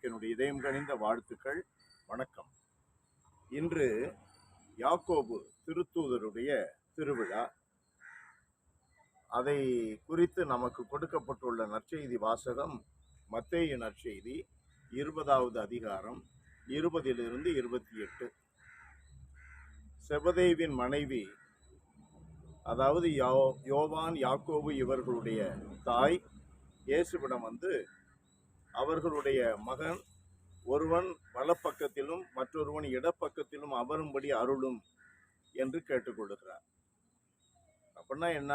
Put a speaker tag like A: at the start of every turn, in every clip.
A: உங்களுக்கு என்னுடைய இதயம் கனிந்த வாழ்த்துக்கள். வணக்கம். இன்று யாக்கோபு திருத்தூதருடைய திருவிழா. அதை குறித்து நமக்கு கொடுக்கப்பட்டுள்ள நற்செய்தி வாசகம் மத்தேயு நற்செய்தி 20வது அதிகாரம் 20 - 28. செபதேவின் மனைவி, அதாவது யோவான், யாக்கோபு இவர்களுடைய தாய் இயேசுவிடம் வந்து அவர்களுடைய மகன் ஒருவன் வலப்பக்கத்திலும் மற்றொருவன் இடப்பக்கத்திலும் அமரும்படி அருளும் என்று கேட்டுக்கொள்ளுகிறார். அப்படின்னா என்ன?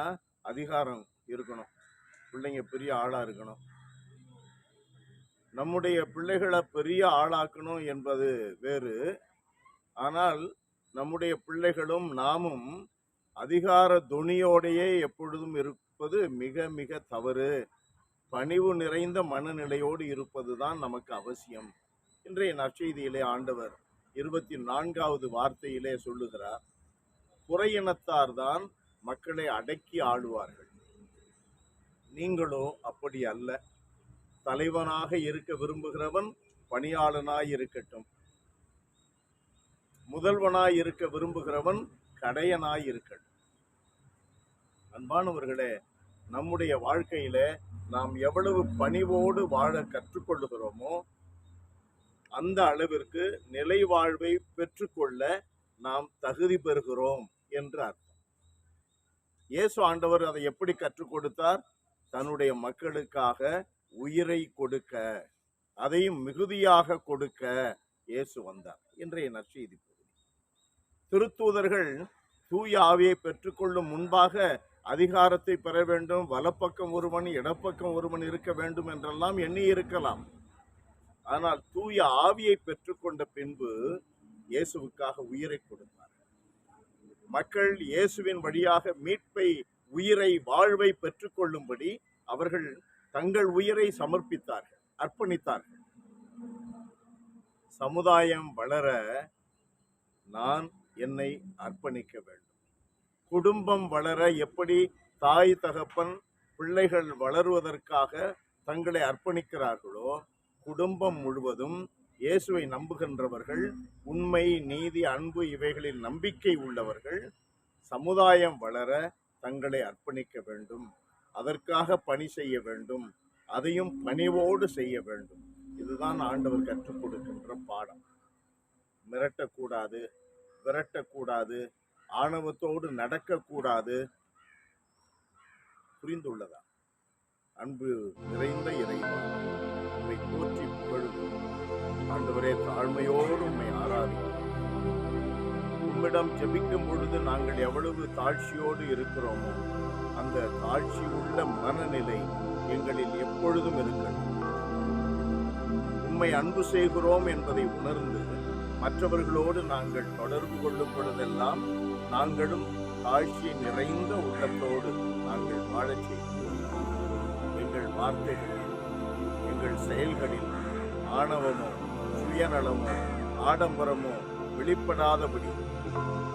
A: அதிகாரம் இருக்கணும், பிள்ளைங்க பெரிய ஆளா இருக்கணும். நம்முடைய பிள்ளைகளை பெரிய ஆளாக்கணும் என்பது வேறு. ஆனால் நம்முடைய பிள்ளைகளும் நாமும் அதிகார துணியோடையே எப்பொழுதும் இருப்பது மிக மிக தவறு. பணிவு நிறைந்த மனநிலையோடு இருப்பதுதான் நமக்கு அவசியம். இன்றைய நற்செய்தியிலே ஆண்டவர் 24வது வார்த்தையிலே சொல்லுகிறார், புறையினத்தார் தான் மக்களை அடக்கி ஆளுவார்கள், நீங்களோ அப்படி அல்ல. தலைவனாக இருக்க விரும்புகிறவன் பணியாளனாய் இருக்கட்டும், முதல்வனாய் இருக்க விரும்புகிறவன் கடையனாய் இருக்கட்டும். அன்பானவர்களே, நம்முடைய வாழ்க்கையில நாம் எவ்வளவு பணிவோடு வாழ கற்றுக்கொள்ளுகிறோமோ அந்த அளவிற்கு நிலை வாழ்வை பெற்றுக்கொள்ள நாம் தகுதி பெறுகிறோம் என்று அர்த்தம். இயேசு ஆண்டவர் அதை எப்படி கற்றுக் கொடுத்தார்? தன்னுடைய மக்களுக்காக உயிரை கொடுக்க, அதையும் மிகுதியாக கொடுக்க இயேசு வந்தார். இன்றைய நற்செய்தி திருத்தூதர்கள் தூய ஆவியை பெற்றுக்கொள்ளும் முன்பாக அதிகாரத்தை பெற வேண்டும், வலப்பக்கம் ஒருவன் இடப்பக்கம் ஒருவன் இருக்க வேண்டும் என்றெல்லாம் எண்ணி இருக்கலாம். ஆனால் தூய ஆவியை பெற்றுக்கொண்ட பின்பு இயேசுவுக்காக உயிரை கொடுத்தார். மக்கள் இயேசுவின் வழியாக மீட்பை, உயிரை, வாழ்வை பெற்றுக்கொள்ளும்படி அவர்கள் தங்கள் உயிரை சமர்ப்பித்தார்கள், அர்ப்பணித்தார்கள். சமுதாயம் வளர நான் என்னை அர்ப்பணிக்க வேண்டும். குடும்பம் வளர எப்படி தாய் தகப்பன் பிள்ளைகள் வளருவதற்காக தங்களை அர்ப்பணிக்கிறார்களோ, குடும்பம் முழுவதும் இயேசுவை நம்புகின்றவர்கள், உண்மை, நீதி, அன்பு இவைகளில் நம்பிக்கை உள்ளவர்கள் சமுதாயம் வளர தங்களை அர்ப்பணிக்க வேண்டும், அதற்காக பணி செய்ய வேண்டும், அதையும் பணிவோடு செய்ய வேண்டும். இதுதான் ஆண்டவர் கற்றுக் கொடுக்கின்ற பாடம். மிரட்டக்கூடாது, விரட்டக்கூடாது, ஆணவத்தோடு நடக்கக்கூடாது. புரிந்துள்ளதா? அன்பு நிறைந்த இறைவா, உம்மை போற்றி புகழுகிறோம். ஆண்டவரே, தாழ்மையோடு உம்மை ஆராதிக்கிறோம். உம்மிடம் ஜெபிக்கும் பொழுது நாங்கள் எவ்வளவு தாழ்ச்சியோடு இருக்கிறோமோ அந்த தாழ்ச்சி உள்ள மனநிலை எங்களில் எப்பொழுதும் இருக்கிறது. உம்மை அன்பு செய்கிறோம் என்பதை உணர்ந்து மற்றவர்களோடு நாங்கள் தொடர்பு கொள்ளும் பொழுதெல்லாம் நாங்களும் தாழ்ச்சி நிறைந்த உள்ளத்தோடு நாங்கள் வாழச் செய்கிறோம். எங்கள் வார்த்தைகளில், எங்கள் செயல்களில் ஆணவமோ, சுயநலமோ, ஆடம்பரமோ வெளிப்படாதபடி,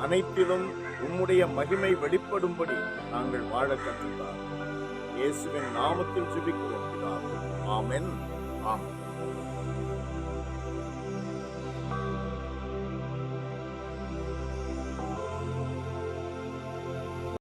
A: அனைத்திலும் உம்முடைய மகிமை வெளிப்படும்படி நாங்கள் வாழ கற்றுத்தார். இயேசுவின் நாமத்தில் ஜெபிக்கிறோம். ஆமென். ஆமென்.